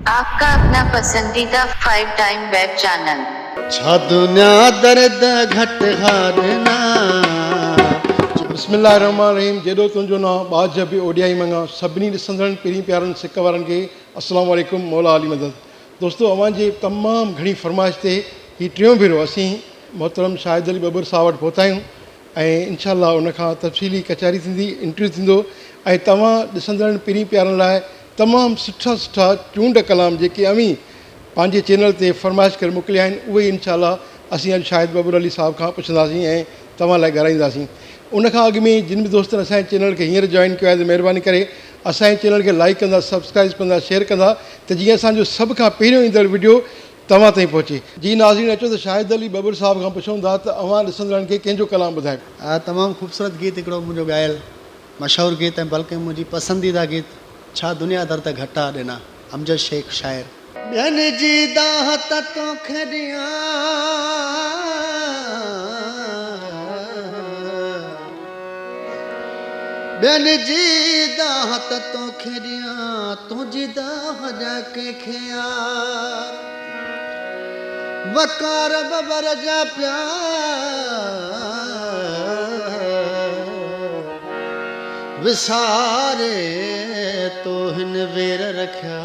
आपका अपना पसंदीदा 5 टाइम वेब चैनल। छा दुनिया दर्द घट हारना। बिस्मिल्लाहिर्रहमानिर्रहीम। जेॾो तुंहिंजो नाम बाज बि ओडियाई मंगा सभिनी ॾिसंदड़नि पहिरीं प्यारनि सिक वारनि खे अस्सलामु अलैकुम, मौला अली मदद। दोस्तो, अवां जे तमामु घणी फरमाइश ते हीउ टियों भेरो असीं मोहतरम शाहिद अली बबर साहब वटि पहुता आहियूं ऐं इनशाअल्लाह उनखां तफ़सीली कचहरी थींदी, इंटरव्यू थींदो ऐं तव्हां ॾिसंदड़नि पहिरीं प्यारनि लाइ तमामु सुठा सुठा चूंड कलाम जेके अमीं पंहिंजे चैनल ते फरमाइश करे मोकिलिया आहिनि उहे इनशाअल्लाह असीं अॼु शाहिद बबर अली साहब खां पुछंदासीं ऐं तव्हां लाइ ॻाल्हाईंदासीं। उनखां अॻु में जिन बि दोस्तनि असांजे चैनल खे हींअर जॉइन कयो आहे त महिरबानी करे असांजे चैनल खे लाइक कंदा, सब्सक्राइब कंदा, शेयर कंदा त जीअं असांजो सभ खां पहिरियों ईंदड़ वीडियो तव्हां ताईं पहुचे। जी नाज़रीन, अचो त शाहिद अली बबर साहब खां पुछूं था त अवां ॾिसंदड़नि खे कंहिंजो कलाम ॿुधाए। तमामु ख़ूबसूरत गीत हिकिड़ो मुंहिंजो ॻायल मशहूरु गीत ऐं बल्कि मुंहिंजी पसंदीदा गीत छा दुनिया दर त घटा ॾिना, अमजद शेख शाइर। ॿियनि जी दाहत तोखे ॾियां, ॿियनि जी दाहत तोखे ॾियां, तुंहिंजी दाह जा कंहिंखे यार, वकार बबर जा प्यार विसारे तो हिन वेर रखिया।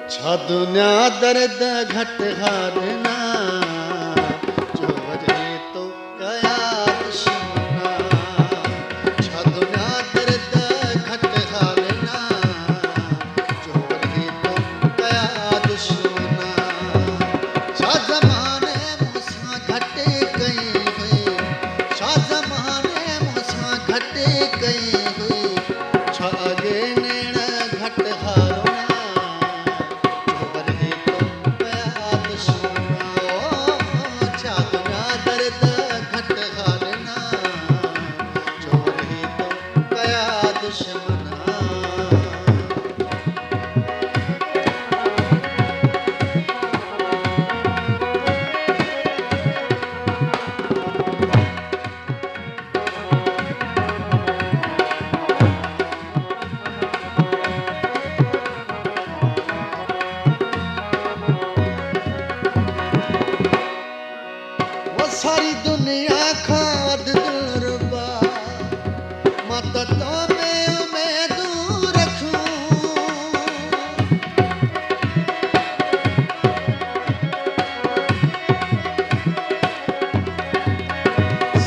छा दुनिया दर्द घट हारना, जो वजह तो कया दुश्मना। छा दुनिया दर्द घट हारना, जो वजह तो कया दुश्मना। छा ज़माने मूंसां घटि कई हुई, छा ज़माने मूंसां घटि कई हुई, छा अॻे नेण घटि हारना, जो वरे तो कया दुश्मना। छा दुनिया दर्द घटि हारना, जो वरे तो कया दुश्मना। सारी दुनिया खां वध दिलरुबा, मां त तो में उमेदूं रखूं।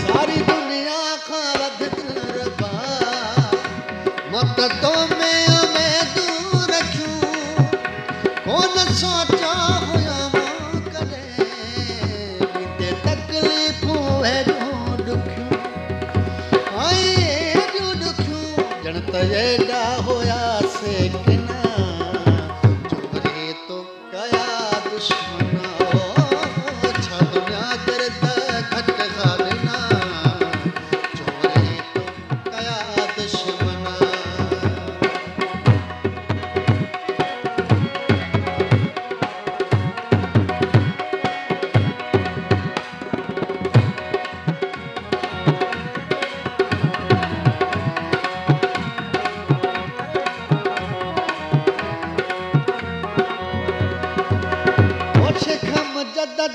सारी दुनिया खां वध दिलरुबा, मां त तो में उमेदूं रखूं। कोन सोचा हुया मां कॾहिं तकलीफ़ूं हेॾियूं ॾुखियूं, हेॾियूं ॾुखियूं ॼण त एॾा हुयासीं किना, जो वरे तो कया दुश्मना। छा दुनिया दर्द घटि हारना, जो वरे तो कया दुश्मना।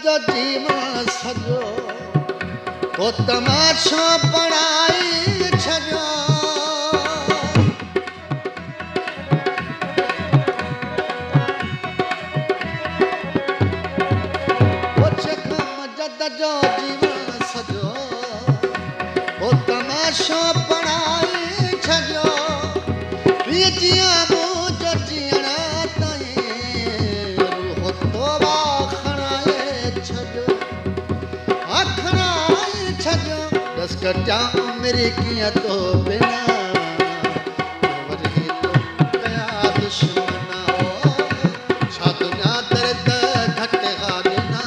जो जीवन सजो तो तमाशो बणाई छॾियो। जो जीवन सजो तो तमाशो बणाई छॾियो। जीअं मुंहिंजो जीअण ताईं रूह तोबा दस कटा मेरी किया तो बिना, जो वरे तो कया दुश्मना। छा दुनिया दर्द घटि हारना,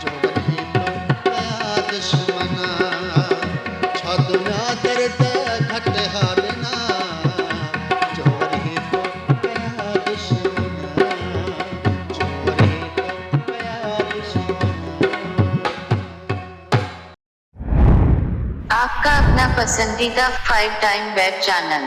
जो वरे तो कया दुश्मना। छा दुनिया दर्द घटि हारना, जो वरे तो कया दुश्मना, जो वरे तो कया दुश्मना। आपका अपना पसंदीदा 5 टाइम वेब चैनल।